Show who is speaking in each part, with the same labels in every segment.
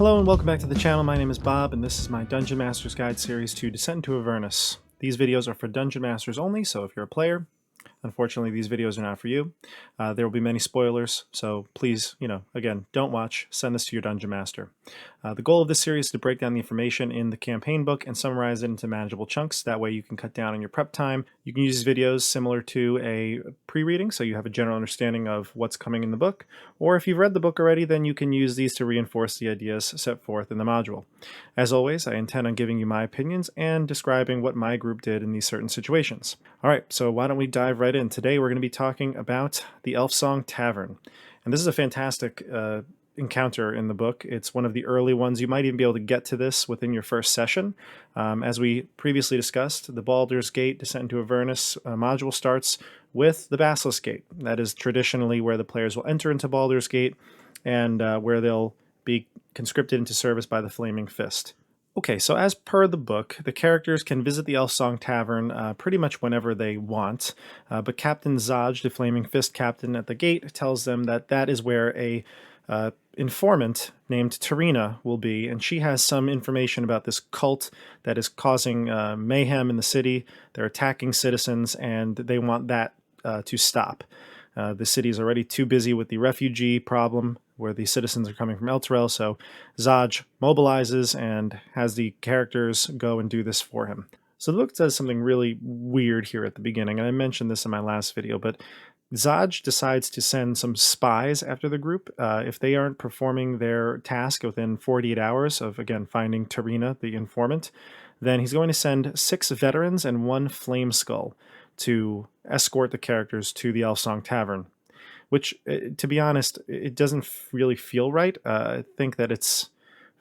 Speaker 1: Hello and welcome back to the channel. My name is Bob and this is my Dungeon Master's Guide series to Descent into Avernus. These videos are for Dungeon Masters only, so if you're a player, unfortunately these videos are not for you. There will be many spoilers, so please, again, don't watch. Send this to your Dungeon Master. The goal of this series is to break down the information in the campaign book and summarize it into manageable chunks. That way you can cut down on your prep time. You can use these videos similar to a pre-reading, so you have a general understanding of what's coming in the book. Or if you've read the book already, then you can use these to reinforce the ideas set forth in the module. As always, I intend on giving you my opinions and describing what my group did in these certain situations. Alright, so why don't we dive right in. Today we're going to be talking about the Elfsong Tavern. And this is a fantastic encounter in the book. It's one of the early ones. You might even be able to get to this within your first session. As we previously discussed, the Baldur's Gate Descent into Avernus module starts with the Basilisk Gate. That is traditionally where the players will enter into Baldur's Gate and where they'll be conscripted into service by the Flaming Fist. Okay, so as per the book, the characters can visit the Elfsong Tavern pretty much whenever they want, but Captain Zaj, the Flaming Fist captain at the gate, tells them that that is where a informant named Tarina will be, and she has some information about this cult that is causing mayhem in the city. They're attacking citizens, and they want that to stop. The city is already too busy with the refugee problem, where the citizens are coming from Elturel, so Zaj mobilizes and has the characters go and do this for him. So the book says something really weird here at the beginning, and I mentioned this in my last video, but Zaj decides to send some spies after the group. If they aren't performing their task within 48 hours of, again, finding Tarina, the informant, then he's going to send 6 veterans and 1 flame skull to escort the characters to the Elfsong Tavern. Which, to be honest, it doesn't really feel right. I think that it's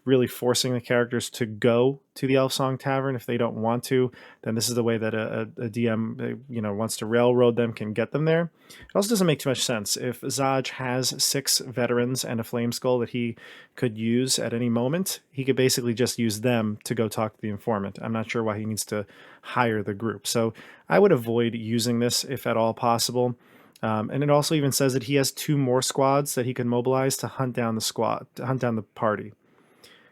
Speaker 1: really forcing the characters to go to the Elfsong Tavern. If they don't want to, then this is the way that a DM, wants to railroad them, can get them there. It also doesn't make too much sense. If Zaj has 6 veterans and a flame skull that he could use at any moment, he could basically just use them to go talk to the informant. I'm not sure why he needs to hire the group. So I would avoid using this if at all possible. And it also even says that he has 2 more squads that he can mobilize to hunt down the party.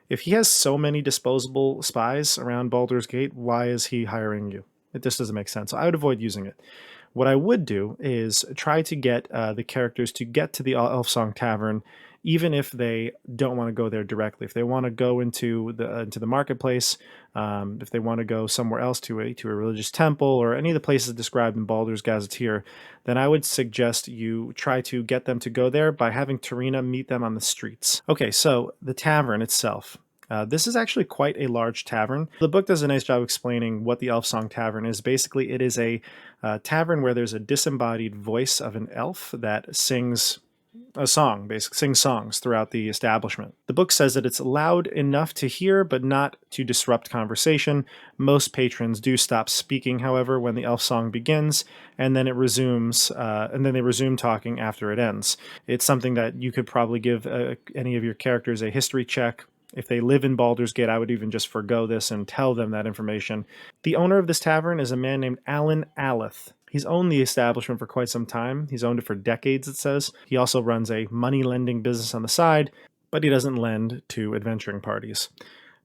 Speaker 1: If he has so many disposable spies around Baldur's Gate, why is he hiring you? It just doesn't make sense. So I would avoid using it. What I would do is try to get the characters to get to the Elfsong Tavern, even if they don't want to go there directly. If they want to go into the marketplace, if they want to go somewhere else to a religious temple or any of the places described in Baldur's Gazetteer, then I would suggest you try to get them to go there by having Tarina meet them on the streets. Okay, so the tavern itself. This is actually quite a large tavern. The book does a nice job explaining what the Elfsong Tavern is. Basically, it is a tavern where there's a disembodied voice of an elf that sings a song, basically sings songs throughout the establishment. The book says that it's loud enough to hear, but not to disrupt conversation. Most patrons do stop speaking, however, when the elf song begins, and then it resumes, and then they resume talking after it ends. It's something that you could probably give any of your characters a history check. If they live in Baldur's Gate, I would even just forgo this and tell them that information. The owner of this tavern is a man named Alan Aleth. He's owned the establishment for quite some time. He's owned it for decades, it says. He also runs a money-lending business on the side, but he doesn't lend to adventuring parties.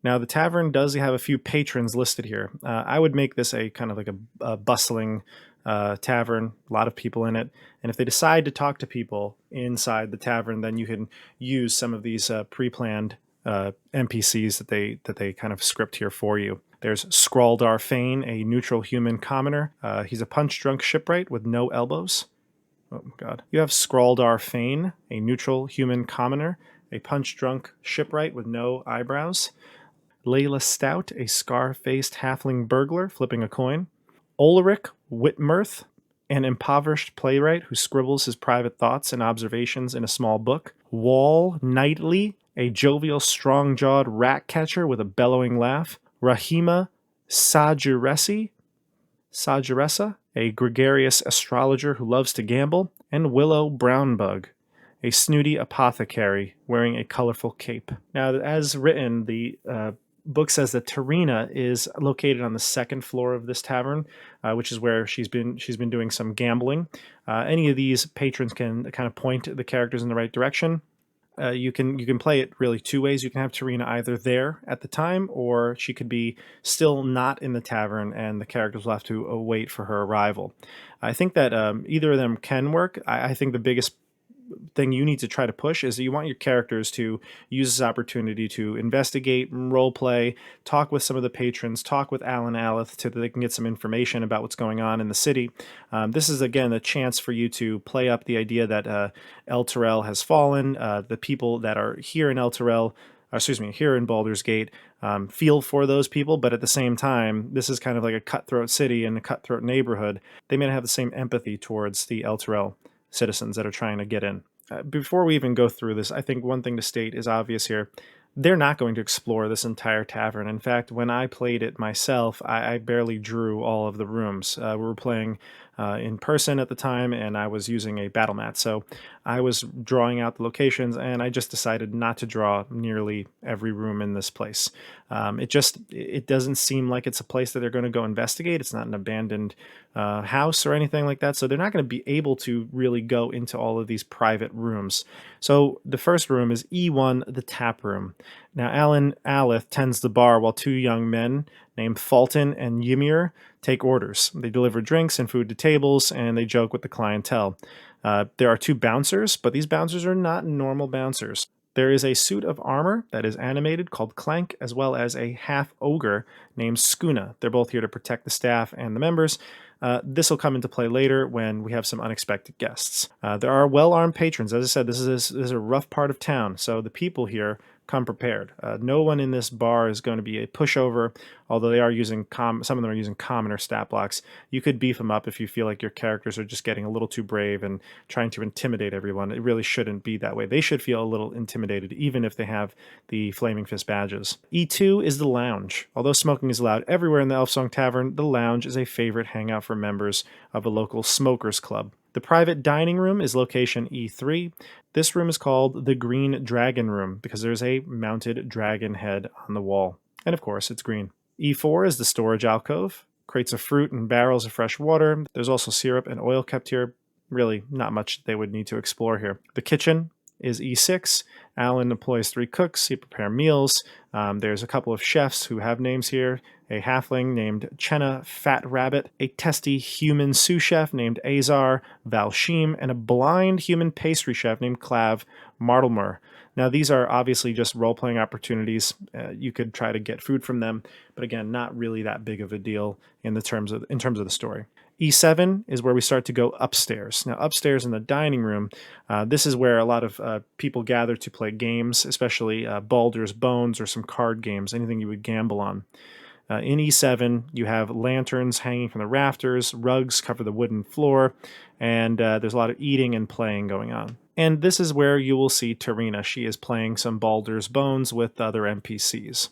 Speaker 1: Now, the tavern does have a few patrons listed here. I would make this a kind of like a bustling tavern, a lot of people in it. And if they decide to talk to people inside the tavern, then you can use some of these pre-planned NPCs that they kind of script here for you. There's Scrawldar Fane, a neutral human commoner. He's a punch-drunk shipwright with no elbows. Oh, God. You have Scrawldar Fane, a neutral human commoner, a punch-drunk shipwright with no eyebrows. Layla Stout, a scar-faced halfling burglar flipping a coin. Ulrich Whitmirth, an impoverished playwright who scribbles his private thoughts and observations in a small book. Wall Knightley, a jovial, strong-jawed rat catcher with a bellowing laugh. Rahima Sajiresa, a gregarious astrologer who loves to gamble. And Willow Brownbug, a snooty apothecary wearing a colorful cape. Now, as written, the book says that Tarina is located on the 2nd floor of this tavern, which is where she's been doing some gambling. Any of these patrons can kind of point the characters in the right direction. You can play it really two ways. You can have Tarina either there at the time, or she could be still not in the tavern, and the characters will have to wait for her arrival. I think that either of them can work. I think the biggest thing you need to try to push is that you want your characters to use this opportunity to investigate, role play, talk with some of the patrons, talk with Alan Aleth so that they can get some information about what's going on in the city. This is again a chance for you to play up the idea that Elturel has fallen. The people that are here in here in Baldur's Gate, feel for those people, but at the same time, this is kind of like a cutthroat city and a cutthroat neighborhood. They may not have the same empathy towards the Elturel citizens that are trying to get in. Before we even go through this, I think one thing to state is obvious here. They're not going to explore this entire tavern. In fact, when I played it myself, I barely drew all of the rooms. We were playing in person at the time, and I was using a battle mat. So I was drawing out the locations, and I just decided not to draw nearly every room in this place. It doesn't seem like it's a place that they're going to go investigate. It's not an abandoned house or anything like that. So they're not going to be able to really go into all of these private rooms. So the first room is E1, the tap room. Now, Alan Aleth tends the bar while two young men named Fulton and Ymir take orders. They deliver drinks and food to tables, and they joke with the clientele. There are two bouncers, but these bouncers are not normal bouncers. There is a suit of armor that is animated called Clank, as well as a half-ogre named Skuna. They're both here to protect the staff and the members. This will come into play later when we have some unexpected guests. There are well-armed patrons. As I said, this is a rough part of town, so the people here come prepared. No one in this bar is going to be a pushover, although they are using some of them are using commoner stat blocks. You could beef them up if you feel like your characters are just getting a little too brave and trying to intimidate everyone. It really shouldn't be that way. They should feel a little intimidated, even if they have the Flaming Fist badges. E2 is the lounge. Although smoking is allowed everywhere in the Elfsong Tavern, the lounge is a favorite hangout for members of a local smokers club. The private dining room is location E3. This room is called the Green Dragon Room because there's a mounted dragon head on the wall. And of course, it's green. E4 is the storage alcove. Crates of fruit and barrels of fresh water. There's also syrup and oil kept here. Really, not much they would need to explore here. The kitchen is E6. Alan employs 3 cooks. He prepare meals. There's a couple of chefs who have names here. A halfling named Chenna Fat Rabbit, a testy human sous chef named Azar Valshim, and a blind human pastry chef named Clav Martelmer. Now, these are obviously just role-playing opportunities. You could try to get food from them, but again, not really that big of a deal in terms of the story. E7 is where we start to go upstairs. Now, upstairs in the dining room, this is where a lot of people gather to play games, especially Baldur's Bones or some card games, anything you would gamble on. In E7, you have lanterns hanging from the rafters, rugs cover the wooden floor, and there's a lot of eating and playing going on. And this is where you will see Tarina. She is playing some Baldur's Bones with other NPCs.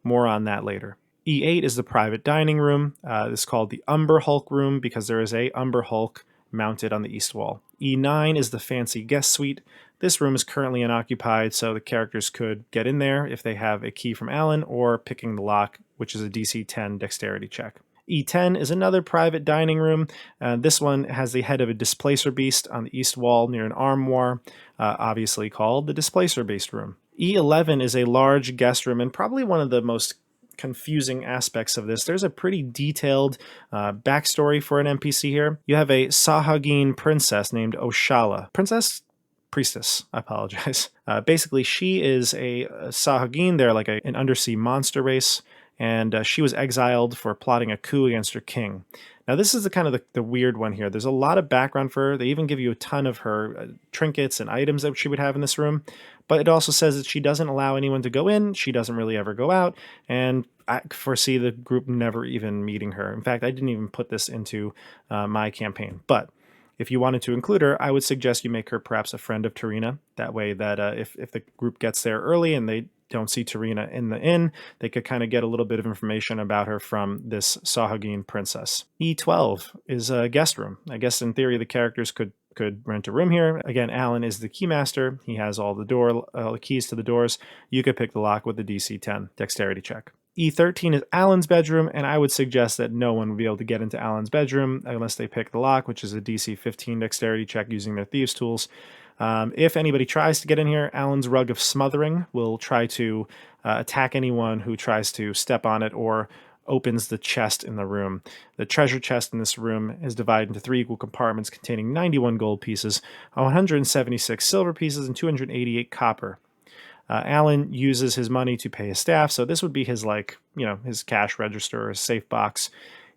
Speaker 1: More on that later. E8 is the private dining room. This is called the Umber Hulk room because there is a Umber Hulk mounted on the east wall. E9 is the fancy guest suite. This room is currently unoccupied, so the characters could get in there if they have a key from Alan or picking the lock, which is a DC 10 dexterity check. E10 is another private dining room. This one has the head of a displacer beast on the east wall near an armoire, obviously called the displacer beast room. E11 is a large guest room and probably one of the most confusing aspects of this. There's a pretty detailed backstory for an NPC here. You have a Sahagin princess named Oshala. Priestess, I apologize. Basically, she is a Sahagin. They're like an undersea monster race, and she was exiled for plotting a coup against her king. Now, this is the weird one here. There's a lot of background for her. They even give you a ton of her trinkets and items that she would have in this room, but it also says that she doesn't allow anyone to go in. She doesn't really ever go out, and I foresee the group never even meeting her. In fact, I didn't even put this into my campaign, but if you wanted to include her, I would suggest you make her perhaps a friend of Tarina. That way that if the group gets there early and they don't see Tarina in the inn, they could kind of get a little bit of information about her from this Sahagin princess. E12 is a guest room. I guess in theory the characters could rent a room here. Again, Alan is the keymaster. He has all the keys to the doors. You could pick the lock with the DC 10 dexterity check. E13 is Alan's bedroom, and I would suggest that no one would be able to get into Alan's bedroom unless they pick the lock, which is a DC 15 dexterity check using their thieves' tools. If anybody tries to get in here, Alan's Rug of Smothering will try to attack anyone who tries to step on it or opens the chest in the room. The treasure chest in this room is divided into 3 equal compartments containing 91 gold pieces, 176 silver pieces, and 288 copper. Alan uses his money to pay his staff, so this would be his, like, his cash register or his safe box.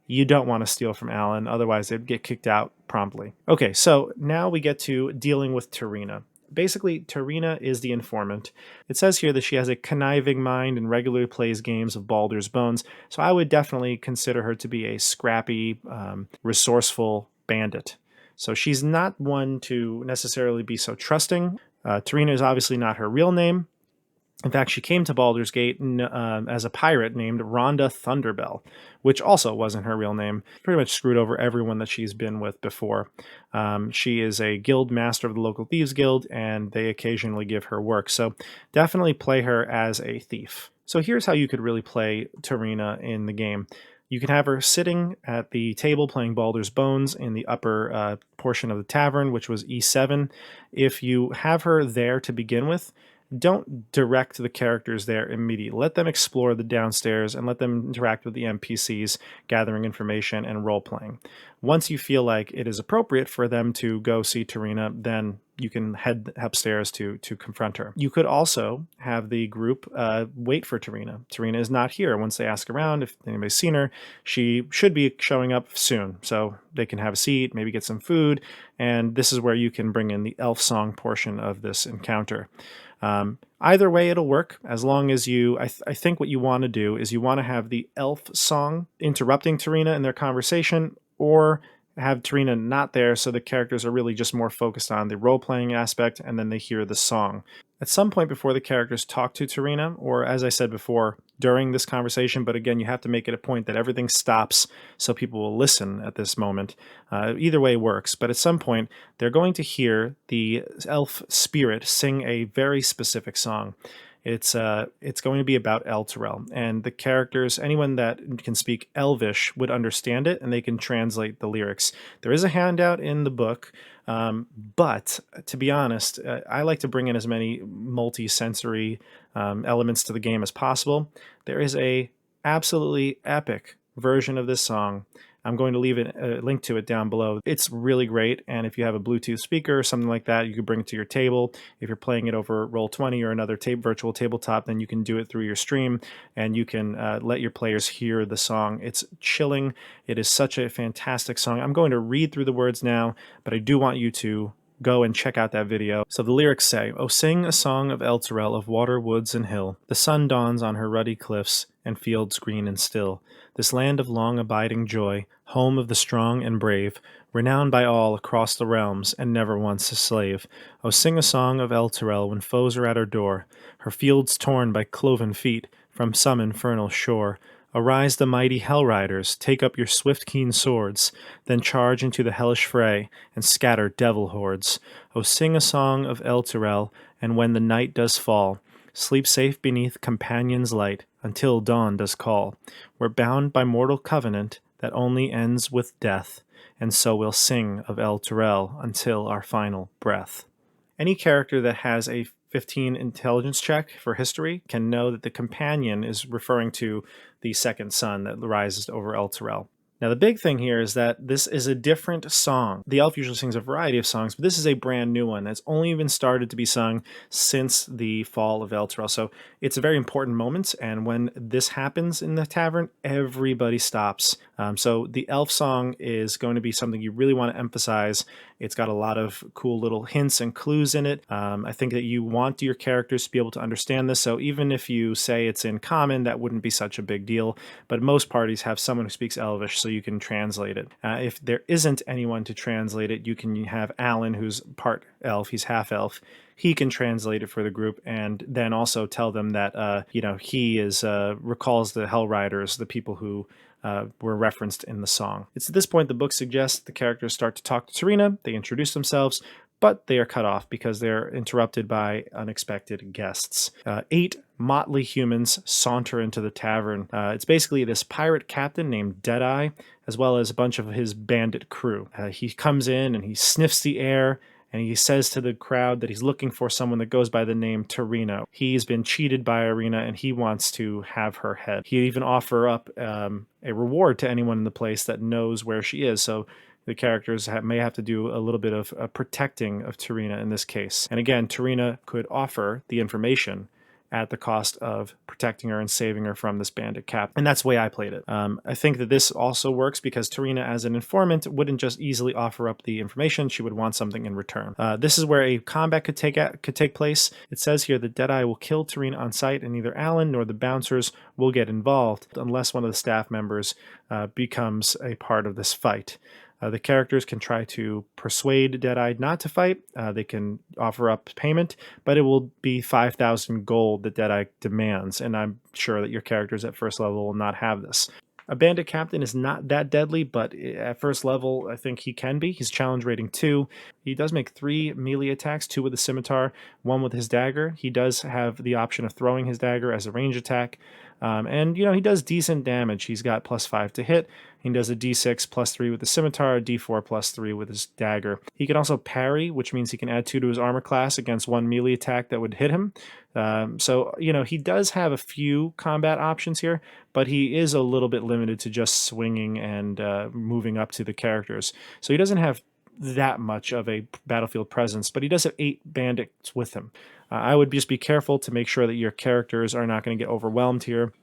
Speaker 1: You don't want to steal from Alan, otherwise they'd get kicked out promptly. Okay, so now we get to dealing with Tarina. Basically, Tarina is the informant. It says here that she has a conniving mind and regularly plays games of Baldur's Bones, so I would definitely consider her to be a scrappy, resourceful bandit. So she's not one to necessarily be so trusting. Tarina is obviously not her real name. In fact, she came to Baldur's Gate as a pirate named Rhonda Thunderbell, which also wasn't her real name. Pretty much screwed over everyone that she's been with before. She is a guild master of the local thieves guild, and they occasionally give her work. So definitely play her as a thief. So here's how you could really play Tarina in the game. You can have her sitting at the table playing Baldur's Bones in the upper portion of the tavern, which was E7. If you have her there to begin with, don't direct the characters there immediately. Let them explore the downstairs and let them interact with the NPCs, gathering information and role-playing. Once you feel like it is appropriate for them to go see Tarina, then you can head upstairs to confront her. You could also have the group wait for Tarina. Tarina is not here. Once they ask around if anybody's seen her, she should be showing up soon. So they can have a seat, maybe get some food, and this is where you can bring in the elf song portion of this encounter. Either way, it'll work as long as you, I think what you want to do is you want to have the elf song interrupting Tarina in their conversation, or have Tarina not there so the characters are really just more focused on the role-playing aspect and then they hear the song. At some point before the characters talk to Tarina, or as I said before, during this conversation, but again, you have to make it a point that everything stops so people will listen at this moment. Either way works, but at some point, they're going to hear the elf spirit sing a very specific song. It's going to be about Elturel, and the characters, anyone that can speak Elvish would understand it, and they can translate the lyrics. There is a handout in the book, but to be honest, I like to bring in as many multi-sensory elements to the game as possible. There is a absolutely epic version of this song. I'm going to leave a link to it down below. It's really great, and if you have a Bluetooth speaker or something like that, you can bring it to your table. If you're playing it over Roll20 or another virtual tabletop, then you can do it through your stream, and you can let your players hear the song. It's chilling. It is such a fantastic song. I'm going to read through the words now, but I do want you to go and check out that video. So the lyrics say, "Oh, sing a song of Elturel, of water, woods, and hill. The sun dawns on her ruddy cliffs, and fields green and still. This land of long abiding joy, home of the strong and brave, renowned by all across the realms, and never once a slave. Oh, sing a song of Elturel when foes are at her door, her fields torn by cloven feet from some infernal shore. Arise the mighty Hell Riders, take up your swift keen swords, then charge into the hellish fray, and scatter devil hordes. Oh, sing a song of Elturel, and when the night does fall, sleep safe beneath companion's light, until dawn does call. We're bound by mortal covenant that only ends with death, and so we'll sing of Elturel until our final breath." Any character that has a 15 intelligence check for history can know that the companion is referring to the second sun that rises over Elturel. Now, the big thing here is that this is a different song. The elf usually sings a variety of songs, but this is a brand new one that's only been started to be sung since the fall of Elturel. So it's a very important moment, and when this happens in the tavern, everybody stops. So the elf song is going to be something you really want to emphasize. It's got a lot of cool little hints and clues in it. I think that you want your characters to be able to understand this, so even if you say it's in common, that wouldn't be such a big deal. But most parties have someone who speaks Elvish, so you can translate it. If there isn't anyone to translate it, you can have Alan, who's part elf, he's half elf. He can translate it for the group, and then also tell them that he is recalls the Hell Riders, the people who were referenced in the song. It's at this point the book suggests the characters start to talk to Tarina. They introduce themselves, but they are cut off because they're interrupted by unexpected guests. 8 motley humans saunter into the tavern. It's basically this pirate captain named Deadeye, as well as a bunch of his bandit crew. He comes in and he sniffs the air, and he says to the crowd that he's looking for someone that goes by the name Torina. He's been cheated by Irina, and he wants to have her head. He even offer up a reward to anyone in the place that knows where she is. So the characters may have to do a little bit of protecting of Torina in this case. And again, Torina could offer the information at the cost of protecting her and saving her from this bandit cap. And that's the way I played it. I think that this also works because Torina, as an informant, wouldn't just easily offer up the information. She would want something in return. This is where a combat could take place. It says here that Deadeye will kill Torina on sight, and neither Alan nor the bouncers will get involved unless one of the staff members becomes a part of this fight. The characters can try to persuade Deadeye not to fight. They can offer up payment, but it will be 5,000 gold that Deadeye demands, and I'm sure that your characters at first level will not have this. A bandit captain is not that deadly, but at first level, I think he can be. He's challenge rating 2. He does make 3 melee attacks, 2 with a scimitar, 1 with his dagger. He does have the option of throwing his dagger as a range attack. And, you know, he does decent damage. He's got +5 to hit. He does a d6 +3 with the scimitar, a d4 +3 with his dagger. He can also parry, which means he can add 2 to his armor class against 1 melee attack that would hit him. So, you know, he does have a few combat options here, but he is a little bit limited to just swinging and moving up to the characters. So he doesn't have that much of a battlefield presence, but he does have 8 bandits with him. I would just be careful to make sure that your characters are not going to get overwhelmed here.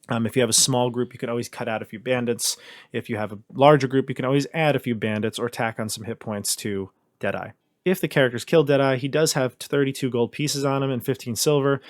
Speaker 1: If you have a small group, you can always cut out a few bandits. If you have a larger group, you can always add a few bandits or tack on some hit points to Deadeye. If the characters kill Deadeye, he does have 32 gold pieces on him and 15 silver.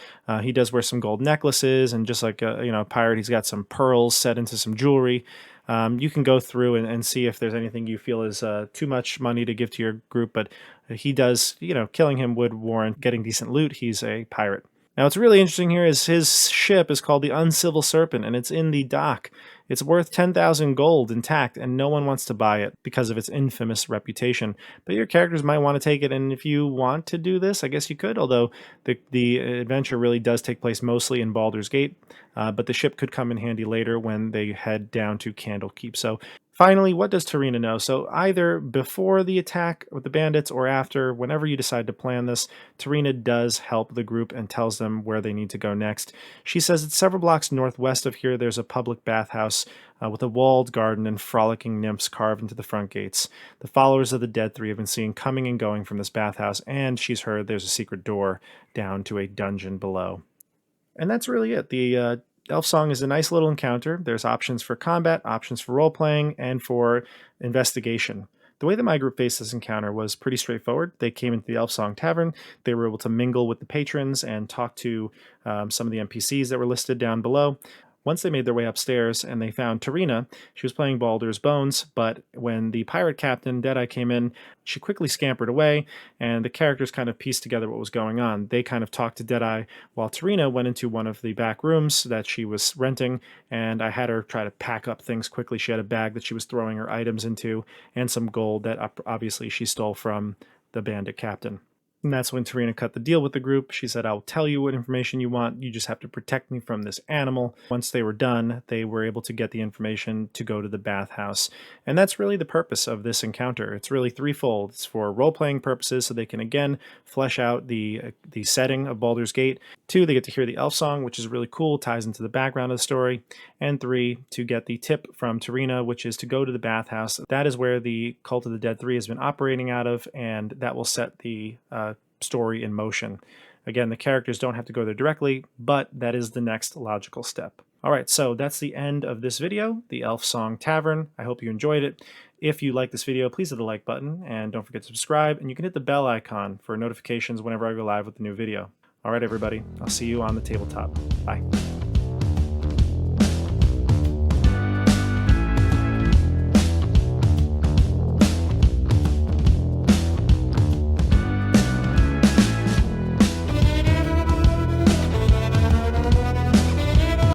Speaker 1: He does wear some gold necklaces, and just like a pirate, he's got some pearls set into some jewelry. You can go through and see if there's anything you feel is too much money to give to your group, but he does, killing him would warrant getting decent loot. He's a pirate. Now, what's really interesting here is his ship is called the Uncivil Serpent, and it's in the dock. It's worth 10,000 gold intact, and no one wants to buy it because of its infamous reputation. But your characters might want to take it, and if you want to do this, I guess you could, although the adventure really does take place mostly in Baldur's Gate, but the ship could come in handy later when they head down to Candlekeep. So finally, what does Torina know? So either before the attack with the bandits or after, whenever you decide to plan this, Torina does help the group and tells them where they need to go next. She says it's several blocks northwest of here. There's a public bathhouse with a walled garden and frolicking nymphs carved into the front gates. The followers of the Dead Three have been seen coming and going from this bathhouse, and she's heard there's a secret door down to a dungeon below. And that's really it. The Elfsong is a nice little encounter. There's options for combat, options for role-playing, and for investigation. The way that my group faced this encounter was pretty straightforward. They came into the Elfsong Tavern. They were able to mingle with the patrons and talk to some of the NPCs that were listed down below. Once they made their way upstairs and they found Torina, she was playing Baldur's Bones, but when the pirate captain, Deadeye, came in, she quickly scampered away, and the characters kind of pieced together what was going on. They kind of talked to Deadeye while Torina went into one of the back rooms that she was renting, and I had her try to pack up things quickly. She had a bag that she was throwing her items into, and some gold that obviously she stole from the bandit captain. And that's when Torina cut the deal with the group. She said, I'll tell you what information you want. You just have to protect me from this animal. Once they were done, they were able to get the information to go to the bathhouse. And that's really the purpose of this encounter. It's really threefold. It's for role-playing purposes, so they can, again, flesh out the setting of Baldur's Gate. 2, they get to hear the Elfsong, which is really cool, ties into the background of the story. And 3, to get the tip from Torina, which is to go to the bathhouse. That is where the Cult of the Dead 3 has been operating out of, and that will set the story in motion. Again, the characters don't have to go there directly, but that is the next logical step. All right, so that's the end of this video, the Elfsong Tavern. I hope you enjoyed it. If you like this video, please hit the like button, and don't forget to subscribe, and you can hit the bell icon for notifications whenever I go live with a new video. All right, everybody, I'll see you on the tabletop. Bye.